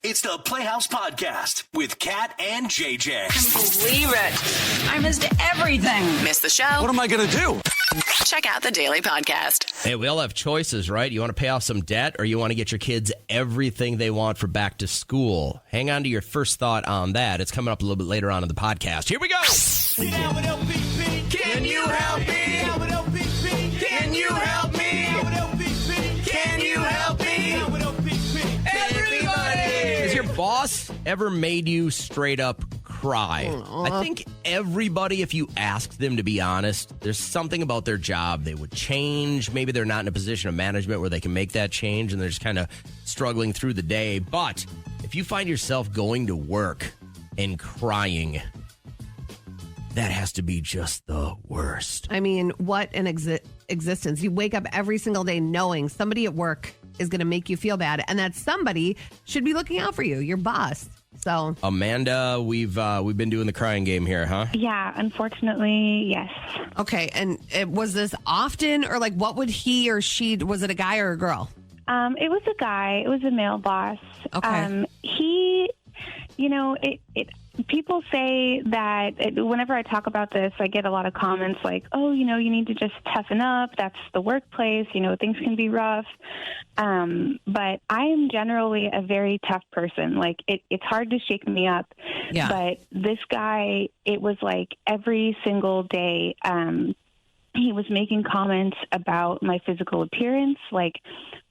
It's the Playhouse Podcast with Kat and JJ. Believe it. I missed everything. Missed the show? What am I going to do? Check out the Daily Podcast. Hey, we all have choices, right? You want to pay off some debt or you want to get your kids everything they want for back to school? Hang on to your first thought on that. It's coming up a little bit later on in the podcast. Here we go. Can you help me? Can you help me? Can you help me? Everybody! Has your boss ever made you straight up cry? I think everybody, if you ask them to be honest, there's something about their job they would change. Maybe they're not in a position of management where they can make that change and they're just kind of struggling through the day. But if you find yourself going to work and crying, that has to be just the worst. I mean, what an existence. You wake up every single day knowing somebody at work is going to make you feel bad, and that somebody should be looking out for you, your boss. So, Amanda, we've been doing the crying game here, huh? Yeah, unfortunately, yes. Okay, and was this often, or like what would he or she, was it a guy or a girl? It was a guy. It was a male boss. Okay. People say that whenever I talk about this, I get a lot of comments like, oh, you need to just toughen up. That's the workplace. Things can be rough. But I am generally a very tough person. Like, it's hard to shake me up. Yeah. But this guy, it was like every single day, he was making comments about my physical appearance. Like,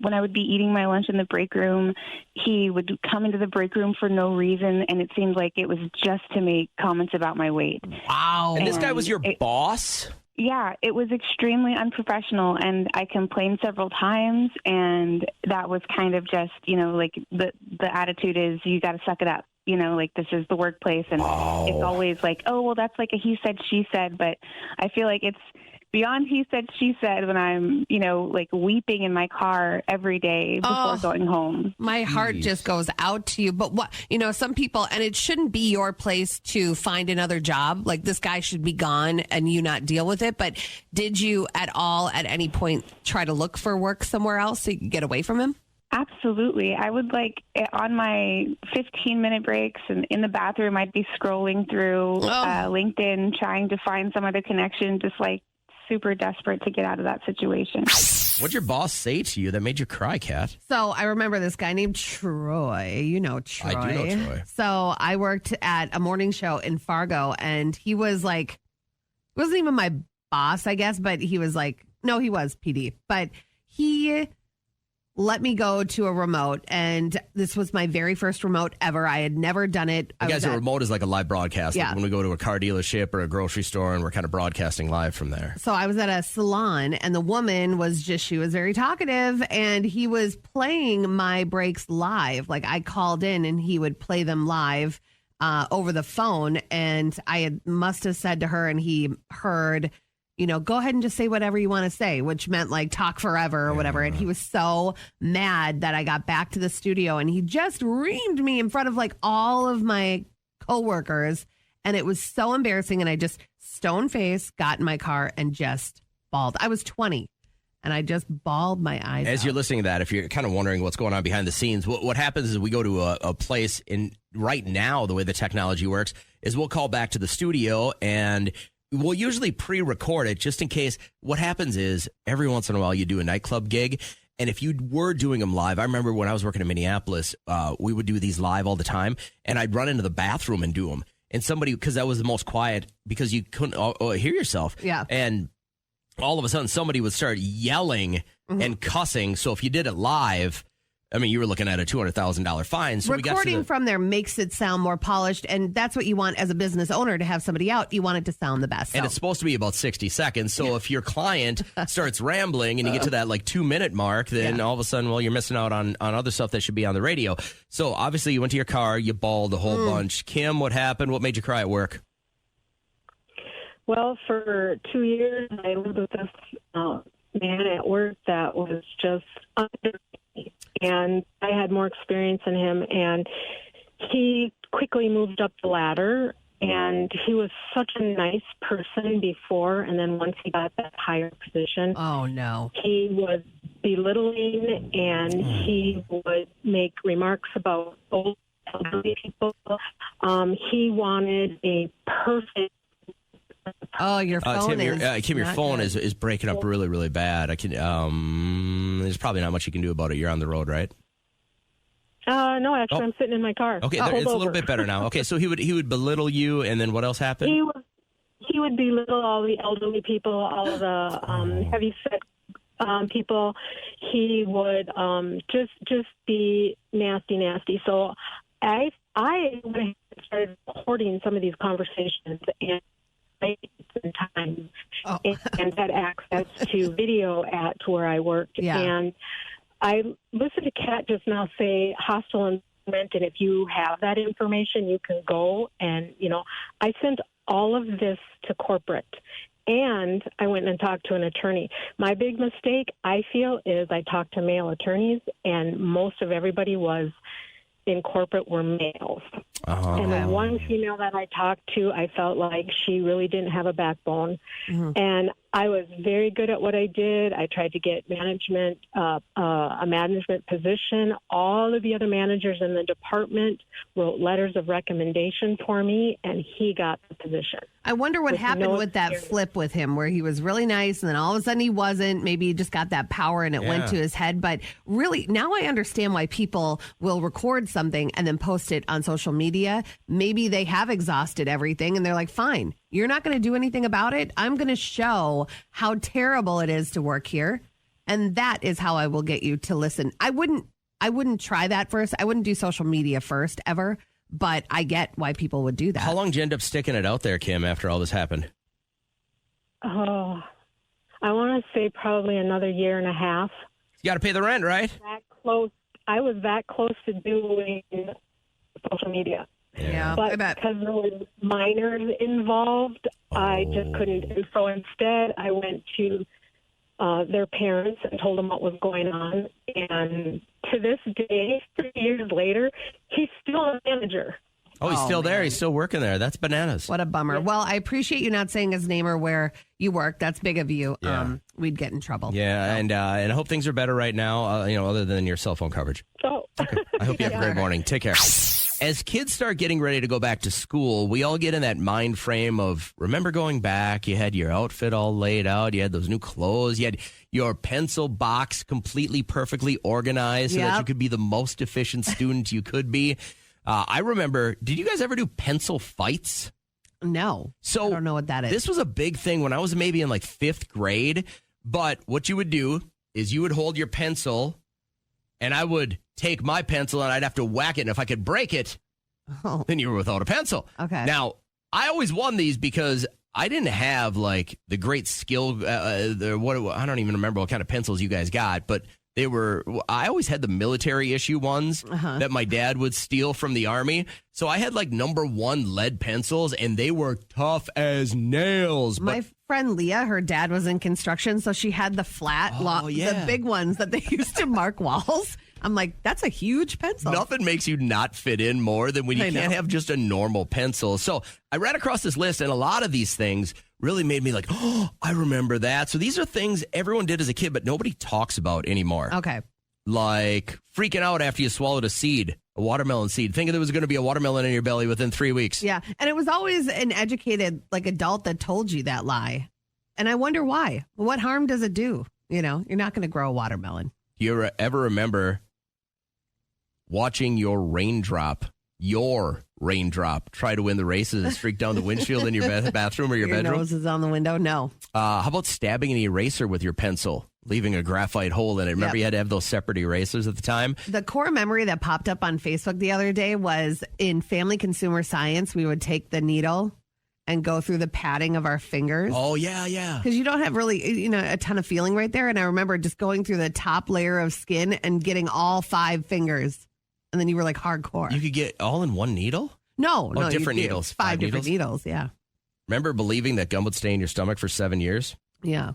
when I would be eating my lunch in the break room, he would come into the break room for no reason, and it seemed like it was just to make comments about my weight. Wow. And this guy was your boss? Yeah, it was extremely unprofessional, and I complained several times, and that was kind of just, the attitude is you got to suck it up. This is the workplace, and It's always like, oh, well, that's like a he said, she said, but I feel like it's beyond he said, she said when I'm, weeping in my car every day before going home. My heart just goes out to you. But some people, and it shouldn't be your place to find another job. Like, this guy should be gone and you not deal with it. But did you at any point try to look for work somewhere else so you could get away from him? Absolutely. I would on my 15-minute breaks and in the bathroom, I'd be scrolling through LinkedIn, trying to find some other connection, just super desperate to get out of that situation. What'd your boss say to you that made you cry, Kat? So I remember this guy named Troy. You know Troy. I do know Troy. So I worked at a morning show in Fargo, and he was he wasn't even my boss, I guess, but he was no, he was PD. But he let me go to a remote, and this was my very first remote ever. I had never done it. I guess a remote is like a live broadcast. Yeah. Like when we go to a car dealership or a grocery store and we're kind of broadcasting live from there. So I was at a salon, and the woman she was very talkative, and he was playing my breaks live. Like, I called in and he would play them live over the phone, and must have said to her, and he heard, go ahead and just say whatever you want to say, which meant talk forever or whatever. And he was so mad that I got back to the studio, and he just reamed me in front of all of my coworkers. And it was so embarrassing. And I just stone face got in my car and just bawled. I was 20 and I just bawled my eyes out. As you're listening to that, if you're kind of wondering what's going on behind the scenes, what happens is we go to a place, and right now, the way the technology works is we'll call back to the studio, and we'll usually pre-record it just in case. What happens is every once in a while you do a nightclub gig, and if you were doing them live, I remember when I was working in Minneapolis, we would do these live all the time, and I'd run into the bathroom and do them. And somebody, because that was the most quiet, because you couldn't hear yourself. Yeah. And all of a sudden somebody would start yelling and cussing. So if you did it live, I mean, you were looking at a $200,000 fine. So recording from there makes it sound more polished, and that's what you want as a business owner, to have somebody out. You want it to sound the best. And it's supposed to be about 60 seconds. So if your client starts rambling and you get to that 2-minute mark, then all of a sudden, you're missing out on other stuff that should be on the radio. So obviously you went to your car, you bawled a whole bunch. Kim, what happened? What made you cry at work? Well, for 2 years, I lived with this man at work that was just under me. And I had more experience than him, and he quickly moved up the ladder And he was such a nice person before, and then once he got that higher position, Oh, no. he was belittling, and he would make remarks about old elderly people. He wanted a perfect. Oh, your phone Tim, is Kim, your not phone good. is breaking up really, really bad. I can. There's probably not much you can do about it. You're on the road, right? No, actually, Oh. I'm sitting in my car. Okay, Pulled it's a little over. bit better now. Okay, so he would belittle you, and then what else happened? He would belittle all the elderly people, all of the heavy set people. He would just be nasty. So I went ahead and started recording some of these conversations and time and had access to video at where I worked. Yeah. And I listened to Kat just now say hostile environment, and if you have that information, you can go and, I sent all of this to corporate, and I went and talked to an attorney. My big mistake, I feel, is I talked to male attorneys, and most of everybody was in corporate were males. And the one female that I talked to, I felt like she really didn't have a backbone. And I was very good at what I did. I tried to get management, a management position. All of the other managers in the department wrote letters of recommendation for me, and he got the position. I wonder what With happened no with that experience. flip with him where he was really nice and then all of a sudden he wasn't. Maybe he just got that power and it went Yeah. to his head. But really, now I understand why people will record something and then post it on social media. Maybe they have exhausted everything and they're like, fine, you're not going to do anything about it. I'm going to show how terrible it is to work here. And that is how I will get you to listen. I wouldn't try that first. I wouldn't do social media first ever. But I get why people would do that. How long did you end up sticking it out there, Kim, after all this happened? Oh, I want to say probably another year and a half. You got to pay the rent, right? That close. I was that close to doing social media. Yeah, I But bet. because there was minors involved, I just couldn't. And so instead, I went to their parents and told them what was going on. And to this day, 3 years later, he's still a manager. Oh, he's still there. He's still working there. That's bananas. What a bummer. Well, I appreciate you not saying his name or where you work. That's big of you. Yeah. We'd get in trouble. Yeah, and I hope things are better right now, other than your cell phone coverage. So I hope you have a great morning. Take care. As kids start getting ready to go back to school, we all get in that mind frame of, remember going back, you had your outfit all laid out, you had those new clothes, you had your pencil box completely perfectly organized so that Yep. you could be the most efficient student you could be. I remember, did you guys ever do pencil fights? No. So I don't know what that is. This was a big thing when I was maybe in like 5th grade. But what you would do is you would hold your pencil and I would take my pencil and I'd have to whack it. And if I could break it, Oh, then you were without a pencil. okay. Now, I always won these because I didn't have like the great skill. I don't even remember what kind of pencils you guys got, but I always had the military issue ones that my dad would steal from the Army. So I had like #1 lead pencils and they were tough as nails. My friend Leah, her dad was in construction, so she had the flat, the big ones that they used to mark walls. I'm like, that's a huge pencil. Nothing makes you not fit in more than when you I can't know. have just a normal pencil. So I ran across this list, and a lot of these things really made me like, oh, I remember that. So these are things everyone did as a kid, but nobody talks about anymore. Okay. Like freaking out after you swallowed a watermelon seed, thinking there was going to be a watermelon in your belly within 3 weeks. Yeah. And it was always an educated, like, adult that told you that lie. And I wonder why. What harm does it do? You're not going to grow a watermelon. Do you ever remember watching your raindrop try to win the races and streak down the windshield in your bathroom or your bedroom? Nose is on the window? No. How about stabbing an eraser with your pencil, leaving a graphite hole in it? Remember you had to have those separate erasers at the time? The core memory that popped up on Facebook the other day was in Family Consumer Science, we would take the needle and go through the padding of our fingers. Oh, yeah. Because you don't have really, a ton of feeling right there. And I remember just going through the top layer of skin and getting all 5 fingers. And then you were like hardcore. You could get all in one needle? No, Oh, you different do. needles. 5 different needles, yeah. Remember believing that gum would stay in your stomach for 7 years? Yeah.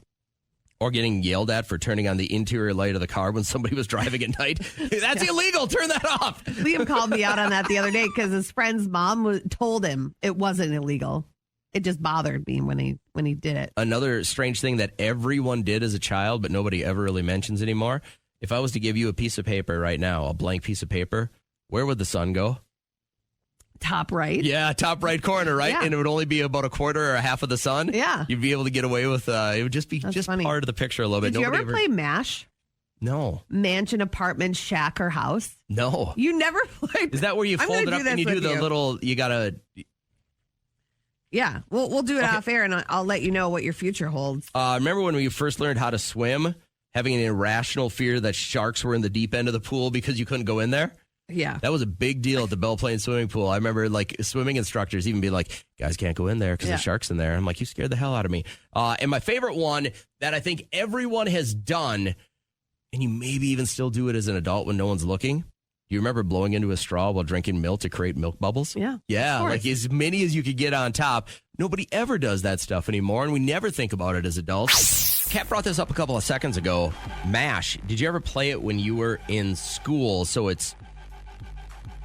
Or getting yelled at for turning on the interior light of the car when somebody was driving at night. That's illegal. Turn that off. Liam called me out on that the other day because his friend's mom told him it wasn't illegal. It just bothered me when he did it. Another strange thing that everyone did as a child, but nobody ever really mentions anymore. If I was to give you a piece of paper right now, a blank piece of paper, where would the sun go? Top right. Yeah, top right corner, right? Yeah. And it would only be about a quarter or a half of the sun. Yeah. You'd be able to get away with it would just be That's funny. part of the picture a little bit. Did you ever play MASH? No. Mansion, apartment, shack, or house? No. You never played. Is that where you I'm fold gonna it up do and you this do with the you. little, you gotta... Yeah, we'll do it off air, and I'll let you know what your future holds. Remember when we first learned how to swim, having an irrational fear that sharks were in the deep end of the pool because you couldn't go in there? Yeah. That was a big deal at the Belle Plaine swimming pool. I remember like swimming instructors even being like, guys can't go in there because Yeah. the shark's in there. I'm like, you scared the hell out of me. And my favorite one that I think everyone has done, and you maybe even still do it as an adult when no one's looking. Do you remember blowing into a straw while drinking milk to create milk bubbles? Yeah. Yeah, Of course. like as many as you could get on top. Nobody ever does that stuff anymore, and we never think about it as adults. Kat brought this up a couple of seconds ago. MASH. Did you ever play it when you were in school? So it's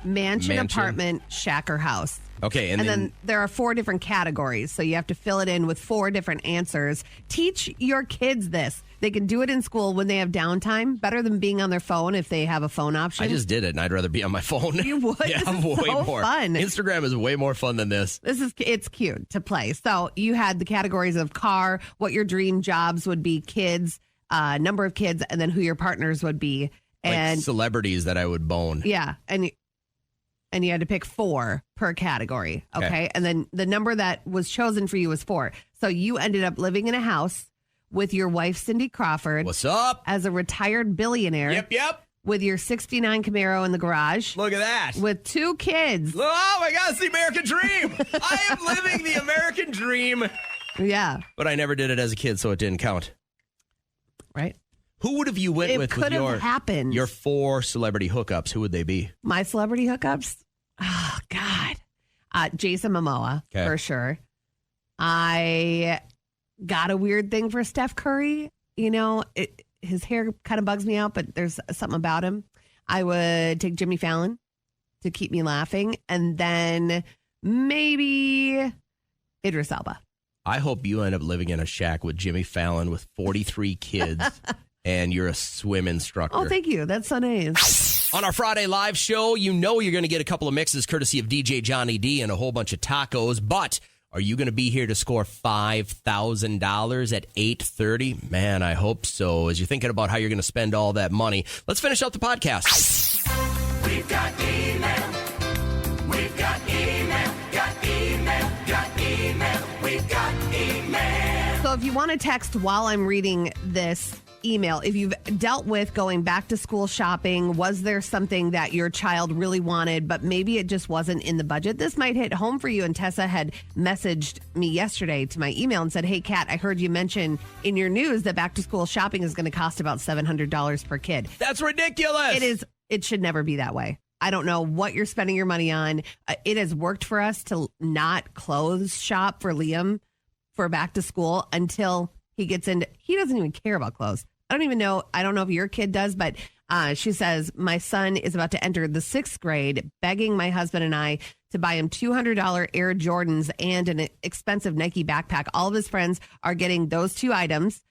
Mansion, apartment, shack, or house. okay, And then there are 4 different categories, so you have to fill it in with 4 different answers. Teach your kids this. They can do it in school when they have downtime, better than being on their phone if they have a phone option. I just did it, and I'd rather be on my phone. You would? Yeah, This is way so more fun. Instagram is way more fun than this. It's cute to play. So you had the categories of car, what your dream jobs would be, kids, number of kids, and then who your partners would be. Like And celebrities that I would bone. yeah, and you had to pick 4 per category. Okay. And then the number that was chosen for you was 4. So you ended up living in a house with your wife, Cindy Crawford, What's up? as a retired billionaire Yep. with your 69 Camaro in the garage Look at that. with 2 kids. Oh my God, it's the American dream. I am living the American dream. Yeah. But I never did it as a kid, so it didn't count. Right. Who would have you went It with could have happened. your 4 celebrity hookups? Who would they be? My celebrity hookups? Oh, God. Jason Momoa, Okay. for sure. I got a weird thing for Steph Curry. You know, his hair kind of bugs me out, but there's something about him. I would take Jimmy Fallon to keep me laughing. And then maybe Idris Elba. I hope you end up living in a shack with Jimmy Fallon with 43 kids and you're a swim instructor. Oh, thank you. That's so nice. On our Friday live show, you know you're going to get a couple of mixes courtesy of DJ Johnny D and a whole bunch of tacos, but are you going to be here to score $5,000 at 8:30? Man, I hope so. As you're thinking about how you're going to spend all that money, let's finish up the podcast. We've got email. We've got email. Got email. Got email. We've got email. So if you want to text while I'm reading this email, if you've dealt with going back to school shopping, was there something that your child really wanted, but maybe it just wasn't in the budget? This might hit home for you. And Tessa had messaged me yesterday to my email and said, hey, Kat, I heard you mention in your news that back to school shopping is going to cost about $700 per kid. That's ridiculous. It is. It should never be that way. I don't know what you're spending your money on. It has worked for us to not clothes shop for Liam for back to school until he gets into, he doesn't even care about clothes. I don't know if your kid does, but she says, my son is about to enter the 6th grade, begging my husband and I to buy him $200 Air Jordans and an expensive Nike backpack. All of his friends are getting those 2 items.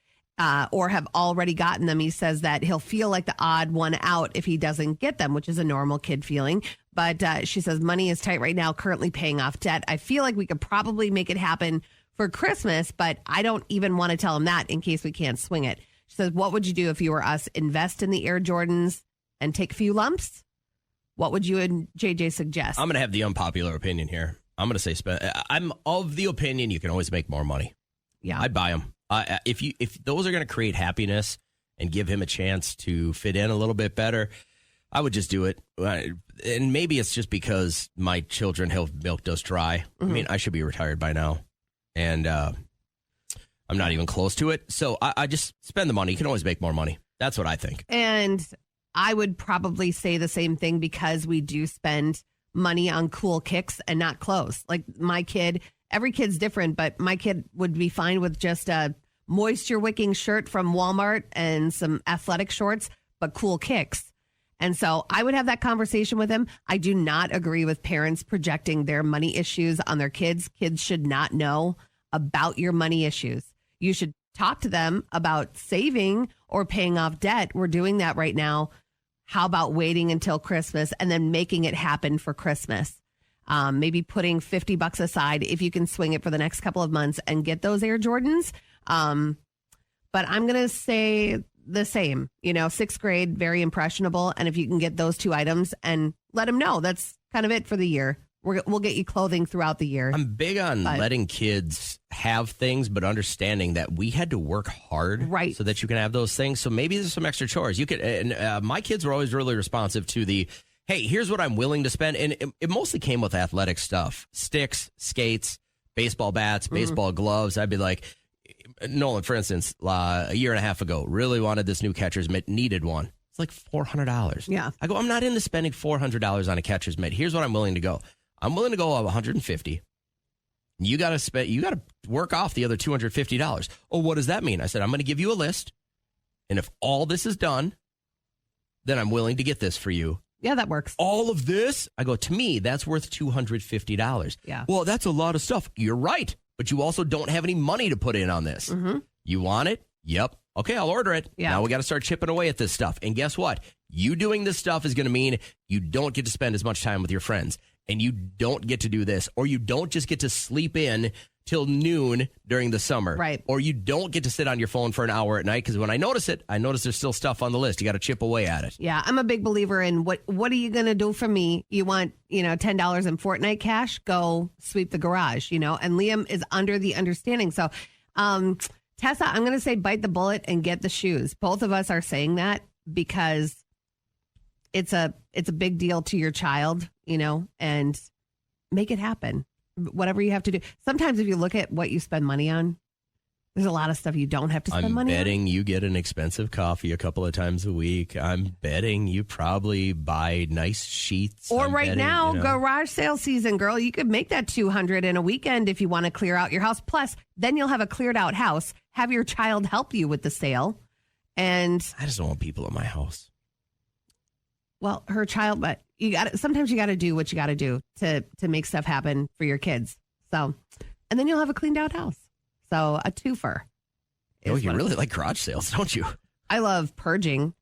Or have already gotten them. He says that he'll feel like the odd one out if he doesn't get them, which is a normal kid feeling. But she says money is tight right now, currently paying off debt. I feel like we could probably make it happen for Christmas, but I don't even want to tell him that in case we can't swing it. She says, what would you do if you were us? Invest in the Air Jordans and take a few lumps? What would you and JJ suggest? I'm going to have the unpopular opinion here. I'm going to say I'm of the opinion you can always make more money. Yeah. I'd buy them. If those are going to create happiness and give him a chance to fit in a little bit better, I would just do it. And maybe it's just because my children have milked us dry. I mean, I should be retired by now. And I'm not even close to it. So I just spend the money. You can always make more money. That's what I think. And I would probably say the same thing because we do spend money on cool kicks and not clothes. Like my kid, every kid's different, but my kid would be fine with just a moisture wicking shirt from Walmart and some athletic shorts, but cool kicks. And so I would have that conversation with him. I do not agree with parents projecting their money issues on their kids. Kids should not know about your money issues. You should talk to them about saving or paying off debt. We're doing that right now. How about waiting until Christmas and then making it happen for Christmas? Maybe putting $50 aside if you can swing it for the next couple of months and get those Air Jordans. But I'm going to say the same, sixth grade, very impressionable. And if you can get those two items and let them know, that's kind of it for the year. We'll get you clothing throughout the year. I'm big on letting kids have things, but understanding that we had to work hard so that you can have those things. So maybe there's some extra chores. You could. And my kids were always really responsive to the, hey, here's what I'm willing to spend. And it mostly came with athletic stuff, sticks, skates, baseball bats, baseball gloves. I'd be like, Nolan, for instance, a year and a half ago, really wanted this new catcher's mitt, needed one. It's like $400. Yeah. I go, I'm not into spending $400 on a catcher's mitt. Here's what I'm willing to go. I'm willing to go $150. You got to work off the other $250. Oh, what does that mean? I said, I'm going to give you a list. And if all this is done, then I'm willing to get this for you. Yeah, that works. All of this? I go, to me, that's worth $250. Yeah. Well, that's a lot of stuff. You're right. But you also don't have any money to put in on this. Mm-hmm. You want it? Yep. Okay, I'll order it. Yeah. Now we got to start chipping away at this stuff. And guess what? You doing this stuff is going to mean you don't get to spend as much time with your friends. And you don't get to do this. Or you don't just get to sleep in till noon during the summer. Right. Or you don't get to sit on your phone for an hour at night. Because when I notice there's still stuff on the list. You got to chip away at it. Yeah, I'm a big believer in what are you going to do for me? You want, $10 in Fortnite cash? Go sweep the garage, And Liam is under the understanding. So, Tessa, I'm going to say bite the bullet and get the shoes. Both of us are saying that because it's a big deal to your child, and make it happen. Whatever you have to do. Sometimes if you look at what you spend money on, there's a lot of stuff you don't have to spend money on. I'm betting you get an expensive coffee a couple of times a week. I'm betting you probably buy nice sheets. Or now, garage sale season, girl. You could make that $200 in a weekend if you want to clear out your house. Plus, then you'll have a cleared out house. Have your child help you with the sale. And I just don't want people in my house. Well, her child, but sometimes you got to do what you got to do to make stuff happen for your kids. So, and then you'll have a cleaned out house. So a twofer. Oh, you really like garage sales, don't you? I love purging,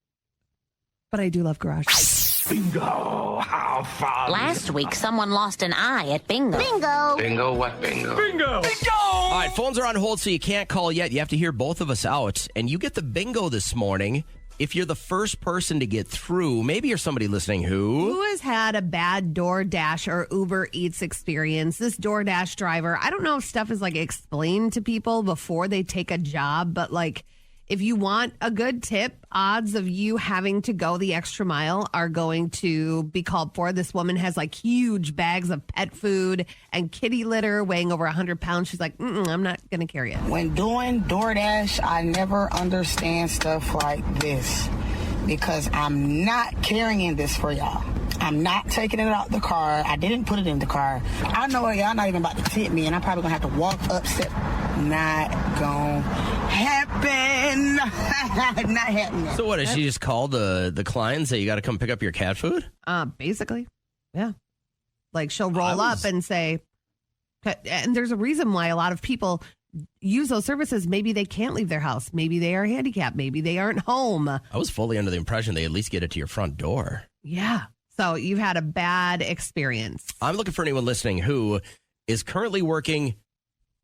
but I do love garage sales. Bingo! How fun! Last week, someone lost an eye at bingo. Bingo! Bingo what bingo? Bingo! Bingo! All right, phones are on hold, so you can't call yet. You have to hear both of us out. And you get the bingo this morning. If you're the first person to get through, maybe you're somebody listening who has had a bad DoorDash or Uber Eats experience. This DoorDash driver, I don't know if stuff is explained to people before they take a job, but if you want a good tip, odds of you having to go the extra mile are going to be called for. This woman has huge bags of pet food and kitty litter weighing over 100 pounds. She's like, I'm not going to carry it. When doing DoorDash, I never understand stuff like this because I'm not carrying this for y'all. I'm not taking it out the car. I didn't put it in the car. I know y'all not even about to tip me, and I'm probably going to have to walk up step. Not going to happen. Not happening. So what, does she just call the clients that you got to come pick up your cat food? Basically, yeah. She'll roll up and say, and there's a reason why a lot of people use those services. Maybe they can't leave their house. Maybe they are handicapped. Maybe they aren't home. I was fully under the impression they at least get it to your front door. Yeah. So you've had a bad experience. I'm looking for anyone listening who is currently working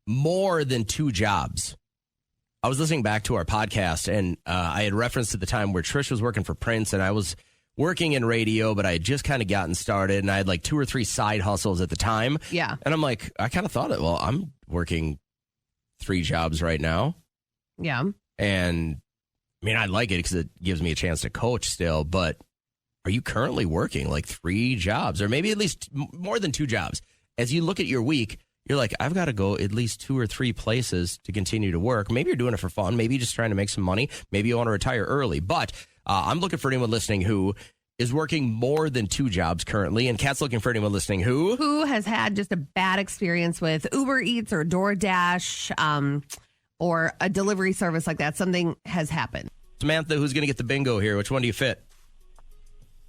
more than 2 jobs. I was listening back to our podcast, and I had referenced at the time where Trish was working for Prince, and I was working in radio, but I had just kind of gotten started, and I had 2 or 3 side hustles at the time. Yeah. And I'm I kind of thought, I'm working 3 jobs right now. Yeah. And, I like it because it gives me a chance to coach still, but are you currently working 3 jobs or maybe at least more than 2 jobs? As you look at your week, you're I've got to go at least 2 or 3 places to continue to work. Maybe you're doing it for fun. Maybe you're just trying to make some money. Maybe you want to retire early. But I'm looking for anyone listening who is working more than 2 jobs currently. And Kat's looking for anyone listening who has had just a bad experience with Uber Eats or DoorDash, or a delivery service like that. Something has happened. Samantha, who's going to get the bingo here? Which one do you fit?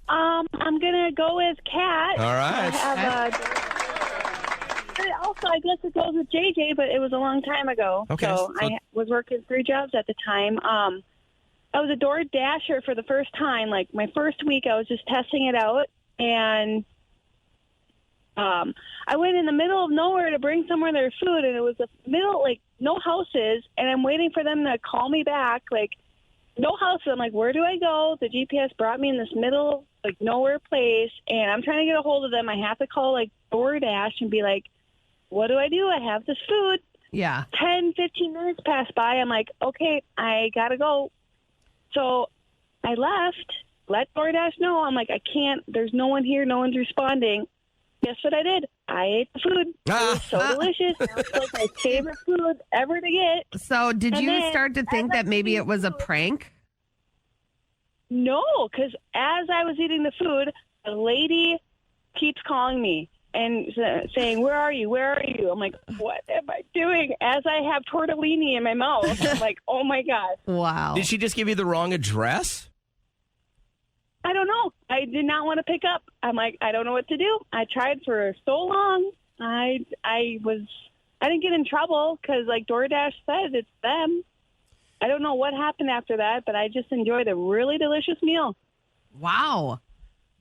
I'm gonna go with Kat. All right. Also, I guess it goes with JJ, but it was a long time ago. Okay. So I was working 3 jobs at the time. I was a Door Dasher for the first time. Like my first week, I was just testing it out, and I went in the middle of nowhere to bring someone their food, and it was no houses, and I'm waiting for them to call me back, like no houses. I'm like, where do I go? The GPS brought me in this middle, like nowhere place, and I'm trying to get a hold of them. I have to call like DoorDash and be like, what do? I have this food. Yeah. 10, 15 minutes pass by. I'm like, okay, I gotta go. So I left, let DoorDash know. I'm like, I can't, there's no one here, no one's responding. Guess what I did? I ate the food. It was so delicious. It was like my favorite food ever to get. So did And you then, start to think that maybe it was a prank? No, because as I was eating the food, a lady keeps calling me and saying, where are you? Where are you? I'm like, what am I doing? As I have tortellini in my mouth. I'm like, oh, my God. Wow. Did she just give you the wrong address? I don't know. I did not want to pick up. I'm like, I don't know what to do. I tried for so long. I didn't get in trouble because, like DoorDash said, it's them. I don't know what happened after that, but I just enjoyed a really delicious meal. Wow.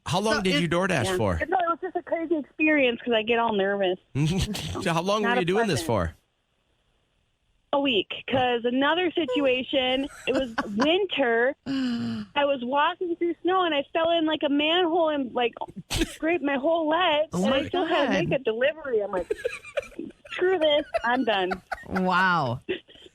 How long did you DoorDash for? It was just a crazy experience because I get all nervous. So how long were you doing this for? A week, because another situation, it was winter. I was walking through snow and I fell in like a manhole and like scraped my whole leg. Oh and my I still had to God. make a delivery. I'm like, screw this, I'm done. Wow.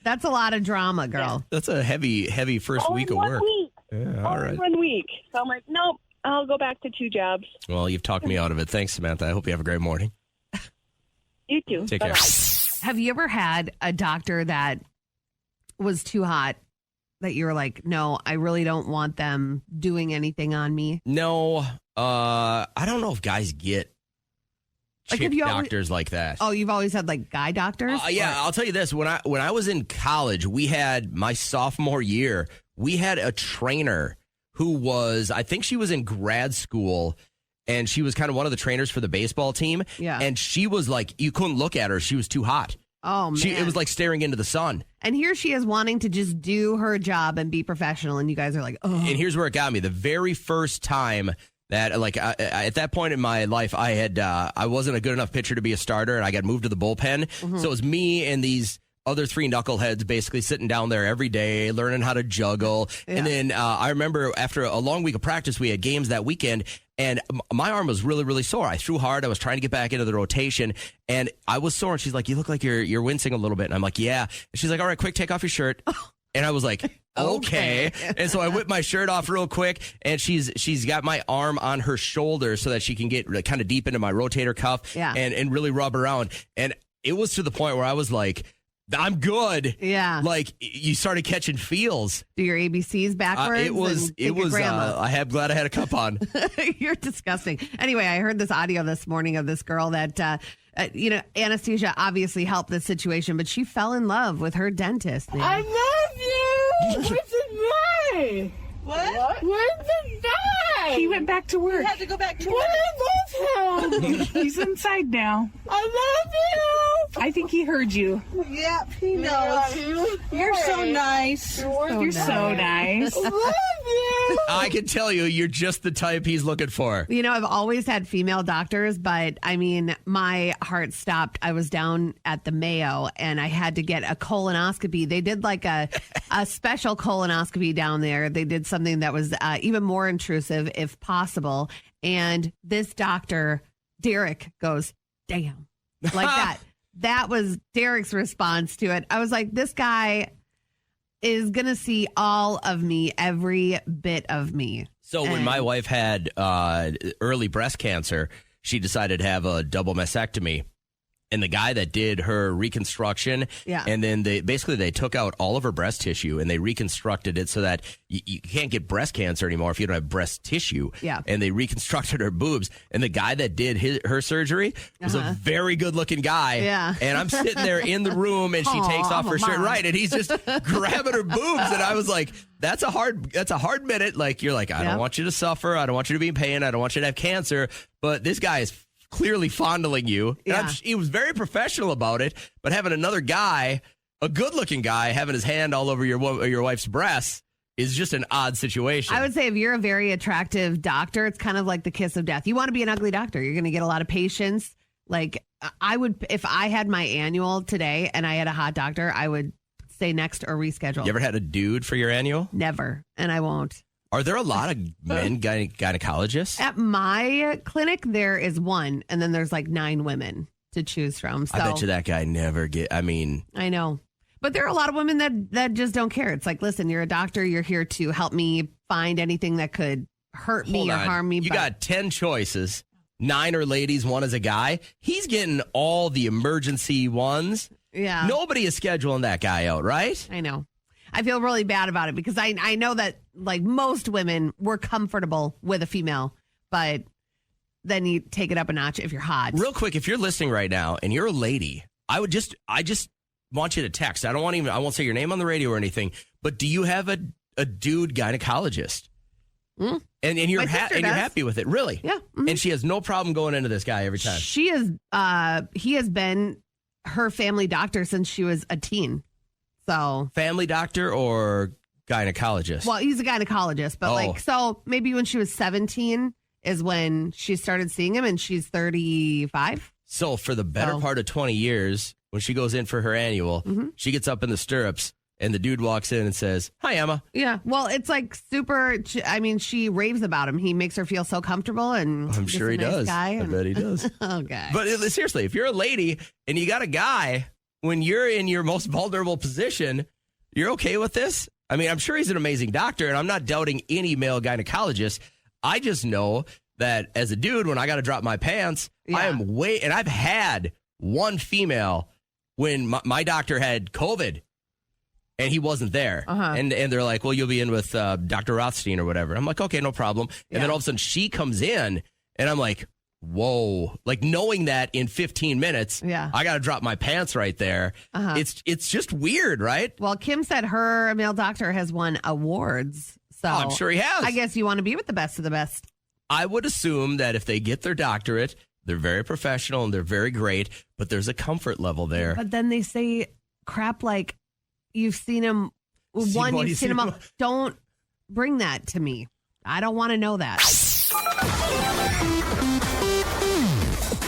That's a lot of drama, girl. That's a heavy first Only week of one work. week. Yeah, all Only right. 1 week. So I'm like, nope, I'll go back to 2 jobs. Well, you've talked me out of it. Thanks, Samantha. I hope you have a great morning. You too. Take care. Bye-bye. Have you ever had a doctor that was too hot that you were like, no, I really don't want them doing anything on me? No, I don't know if guys get Like, chick have you always- doctors like that. Oh, you've always had like guy doctors? Yeah, Or- I'll tell you this. When I was in college, we had my sophomore year, we had a trainer who was, I think she was in grad school, and she was kind of one of the trainers for the baseball team. Yeah. And she was like, you couldn't look at her. She was too hot. Oh, man. It was like staring into the sun. And here she is wanting to just do her job and be professional. And you guys are like, oh. And here's where it got me. The very first time that, like, at that point in my life, I wasn't a good enough pitcher to be a starter, and I got moved to the bullpen. Mm-hmm. So it was me and these other 3 knuckleheads basically sitting down there every day, learning how to juggle. Yeah. And then I remember after a long week of practice, we had games that weekend, and my arm was really, really sore. I threw hard. I was trying to get back into the rotation, and I was sore. And she's like, you look like you're wincing a little bit. And I'm like, yeah. And she's like, all right, quick, take off your shirt. And I was like, okay. And so I whipped my shirt off real quick, and she's got my arm on her shoulder so that she can get kind of deep into my rotator cuff and really rub around. And it was to the point where I was like, I'm good. Yeah. Like, you started catching feels. Do your ABCs backwards? It was, I'm glad I had a cup on. You're disgusting. Anyway, I heard this audio this morning of this girl that, anesthesia obviously helped this situation, but she fell in love with her dentist. Man. I love you. Where's the guy? What? Where's the guy? He went back to work. He had to go back to work. Where did I love him? He's inside now. I love you. I think he heard you. Yep, he knows. You're so nice. You're so nice. I love you. I can tell you're just the type he's looking for. You know, I've always had female doctors, but I mean, my heart stopped. I was down at the Mayo and I had to get a colonoscopy. They did like a special colonoscopy down there. They did something that was even more intrusive, if possible. And this doctor, Derek, goes, damn, like that. That was Derek's response to it. I was like, this guy is going to see all of me, every bit of me. So when my wife had early breast cancer, she decided to have a double mastectomy. and the guy that did her reconstruction, Yeah. and then they took out all of her breast tissue and they reconstructed it so that you can't get breast cancer anymore if you don't have breast tissue. Yeah. And they reconstructed her boobs. And the guy that did her surgery was a very good looking guy. Yeah. And I'm sitting there in the room and she takes off her shirt. Mom. Right. And he's just grabbing her boobs. And I was like, that's a hard minute. Like, you're like, I don't want you to suffer. I don't want you to be in pain. I don't want you to have cancer. But this guy is clearly fondling you. Yeah. And he was very professional about it, but having another guy, a good-looking guy, having his hand all over your wife's breasts is just an odd situation. I would say if you're a very attractive doctor, it's kind of like the kiss of death. You want to be an ugly doctor. You're going to get a lot of patients. Like, I would, if I had my annual today and I had a hot doctor, I would say next or reschedule. You ever had a dude for your annual? Never, and I won't. Are there a lot of men gynecologists? At my clinic, there is one, and then there's like 9 women to choose from. So I bet you that guy never I know. But there are a lot of women that just don't care. It's like, listen, you're a doctor. You're here to help me find anything that could hurt me or harm me. You got 10 choices. 9 are ladies, 1 is a guy. He's getting all the emergency ones. Yeah. Nobody is scheduling that guy out, right? I know. I feel really bad about it because I know that like most women were comfortable with a female, but then you take it up a notch if you're hot. Real quick, if you're listening right now and you're a lady, I just want you to text. I won't say your name on the radio or anything, but do you have a dude gynecologist? Mm. And you're happy with it, really? Yeah. Mm-hmm. And she has no problem going into this guy every time. She is. He has been her family doctor since she was a teen. So family doctor or gynecologist? Well, he's a gynecologist, but so maybe when she was 17 is when she started seeing him, and she's 35. So for the better part of 20 years, when she goes in for her annual, she gets up in the stirrups. And the dude walks in and says, "Hi, Emma." Yeah. Well, it's like super. I mean, she raves about him. He makes her feel so comfortable, and I'm sure he does. Guy I bet he does. Okay. But seriously, if you're a lady and you got a guy, when you're in your most vulnerable position, you're okay with this? I mean, I'm sure he's an amazing doctor, and I'm not doubting any male gynecologist. I just know that as a dude, when I got to drop my pants, I am and I've had one female when my doctor had COVID. And he wasn't there. And they're like, well, you'll be in with Dr. Rothstein or whatever. I'm like, okay, no problem. And then all of a sudden she comes in and I'm like, whoa. Like knowing that in 15 minutes, I got to drop my pants right there. It's just weird, right? Well, Kim said her male doctor has won awards. So I'm sure he has. I guess you want to be with the best of the best. I would assume that if they get their doctorate, they're very professional and they're very great, but there's a comfort level there. But then they say crap like, you've seen him. You've seen him. Don't bring that to me. I don't want to know that.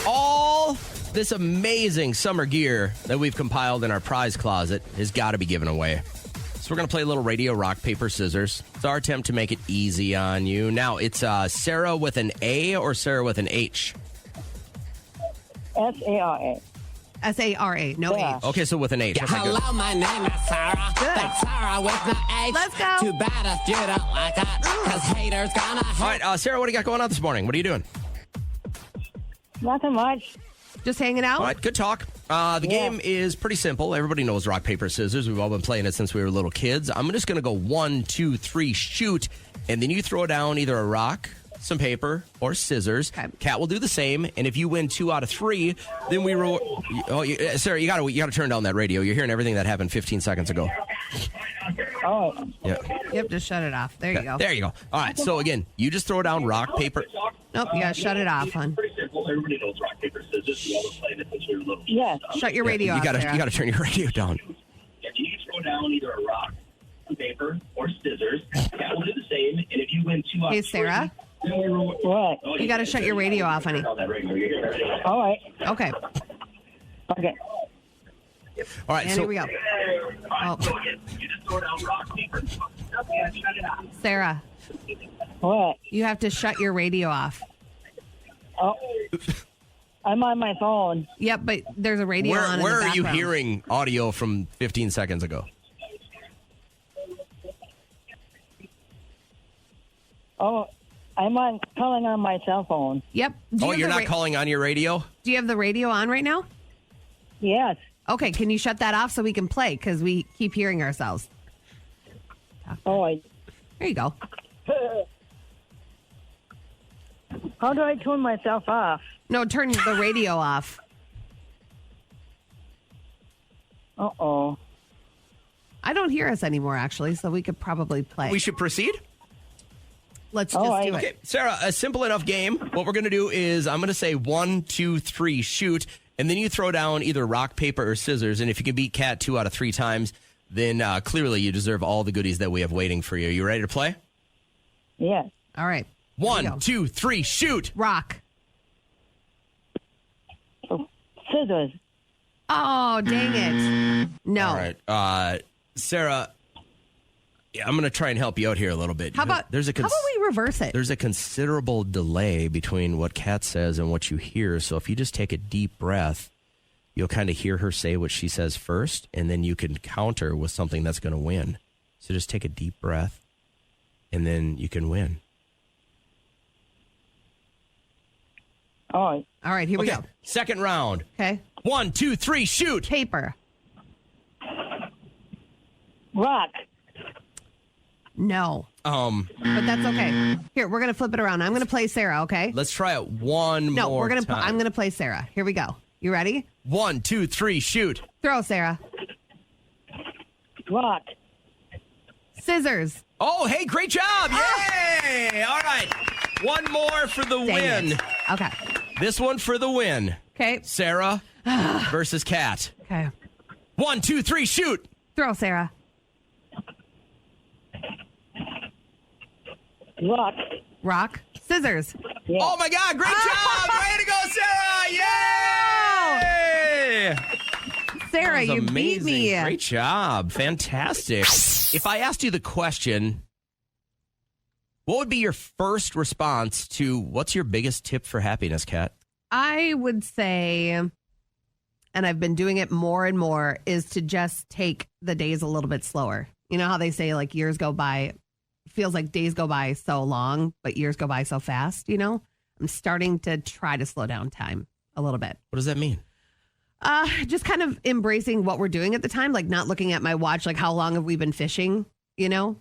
All this amazing summer gear that we've compiled in our prize closet has got to be given away. So we're going to play a little radio rock, paper, scissors. It's our attempt to make it easy on you. Now, it's Sarah with an A or Sarah with an H? S-A-R-A. S-A-R-A, no H. Okay, so with an H. Okay, Hello, good. my name is Sarah. Good. That's Sarah with the H. Let's go. Too bad if you don't like it, because haters gonna hate. All right, Sarah, what do you got going on this morning? What are you doing? Nothing much. Just hanging out? All right, good talk. The game is pretty simple. Everybody knows rock, paper, scissors. We've all been playing it since we were little kids. I'm just going to go 1, 2, 3, shoot, and then you throw down either a rock, some paper, or scissors. Okay. Kat will do the same, and if you win 2 out of 3, then we roll. Sarah, you got to turn down that radio. You're hearing everything that happened 15 seconds ago. Oh. Yeah. Yep, just shut it off. There you go. There you go. All right. So again, you just throw down rock, paper. Nope, you got to shut it off, hon. Pretty simple. Everybody knows rock, paper, scissors. We all been playing it since we were little. Yes. Shut your radio off, You Sarah. got to turn your radio down. Yeah, you need to throw down either a rock, some paper, or scissors. Kat will do the same. And if you win 2 out Hey, of 3, Sarah? then we roll. What? Oh, You got to shut your radio off, honey. All right. Okay. Okay. All right. And So here we go. Oh. You just throw down rock, paper. Yeah, shut it off. Sarah, What? you have to shut your radio off. Oh. I'm on my phone. Yep, but there's a radio on in the where are you background. hearing audio from 15 seconds ago? Oh, I'm calling on my cell phone. Yep. Oh, you're not calling on your radio? Do you have the radio on right now? Yes. Okay, can you shut that off so we can play? Because we keep hearing ourselves. Oh, There you go. How do I turn myself off? No, turn the radio off. Uh-oh. I don't hear us anymore, actually, so we could probably play. We should proceed? Let's just do it. Okay, Sarah, a simple enough game. What we're going to do is I'm going to say 1, 2, 3, shoot, and then you throw down either rock, paper, or scissors. And if you can beat Kat 2 out of 3 times, then clearly you deserve all the goodies that we have waiting for you. You ready to play? Yes. All right. 1, 2, 3, shoot. Rock. Scissors. Oh, dang it. No. All right. Sarah, I'm going to try and help you out here a little bit. How about we reverse it? There's a considerable delay between what Kat says and what you hear. So if you just take a deep breath, you'll kind of hear her say what she says first, and then you can counter with something that's going to win. So just take a deep breath, and then you can win. Oh. All right, here we go. Second round. Okay. 1, 2, 3, shoot. Paper. Rock. No. But that's okay. Here, we're going to flip it around. I'm going to play Sarah, okay? Let's try it one more No, time. I'm going to play Sarah. Here we go. You ready? 1, 2, 3, shoot. Throw, Sarah. Rock. Scissors. Oh, hey, great job. Yay. All right. One more for the Dang win. it. Okay. This one for the win. Okay. Sarah versus Kat. Okay. 1, 2, 3, shoot. Throw, Sarah. Rock. Rock. Scissors. Yeah. Oh, my God. Great job. Way to go, Sarah. Yay. Sarah, That was you beat amazing. me. Great job. Fantastic. If I asked you the question, what would be your first response to what's your biggest tip for happiness, Kat? I would say, and I've been doing it more and more, is to just take the days a little bit slower. You know how they say like years go by, feels like days go by so long, but years go by so fast, you know? I'm starting to try to slow down time a little bit. What does that mean? Just kind of embracing what we're doing at the time, like not looking at my watch, like how long have we been fishing, you know?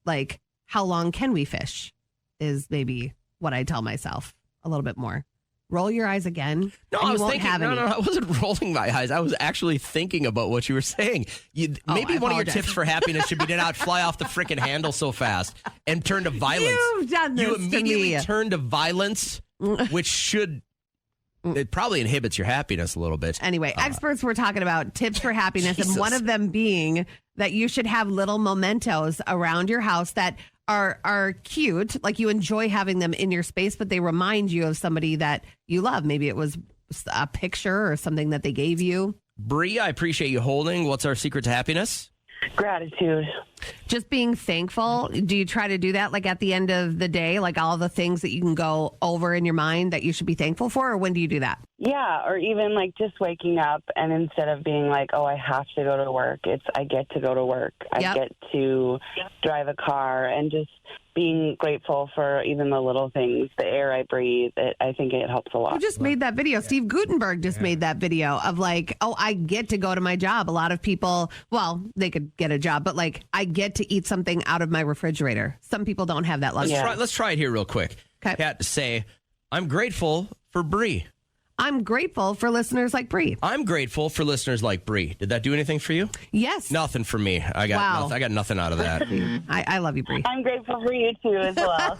Like how long can we fish is maybe what I tell myself a little bit more. Roll your eyes again. No, and I was you won't thinking. have No, any. I wasn't rolling my eyes. I was actually thinking about what you were saying. Maybe I one of your apologize. tips for happiness should be to not fly off the freaking handle so fast and turn to violence. You've done this You to immediately me. turn to violence, which should it probably inhibits your happiness a little bit. Anyway, experts were talking about tips for happiness, Jesus. and one of them being that you should have little mementos around your house that are cute, like you enjoy having them in your space, but they remind you of somebody that you love. Maybe it was a picture or something that they gave you. Bree, I appreciate you holding. What's our secret to happiness? Gratitude. Just being thankful. Do you try to do that like at the end of the day, like all the things that you can go over in your mind that you should be thankful for, or when do you do that? Yeah, or even like just waking up and instead of being like, oh, I have to go to work, it's I get to go to work. I get to drive a car, and just being grateful for even the little things, the air I breathe. I think it helps a lot. You just made that video. Steve Gutenberg just made that video of like, oh, I get to go to my job. A lot of people, well, they could get a job, but like I get to eat something out of my refrigerator. Some people don't have that luxury. Let's try it here real quick. Kat, say, I'm grateful for Bree. I'm grateful for listeners like Bree. I'm grateful for listeners like Bree. Did that do anything for you? Yes. Nothing for me. I got nothing out of that. I love you, Bree. I'm grateful for you too as well.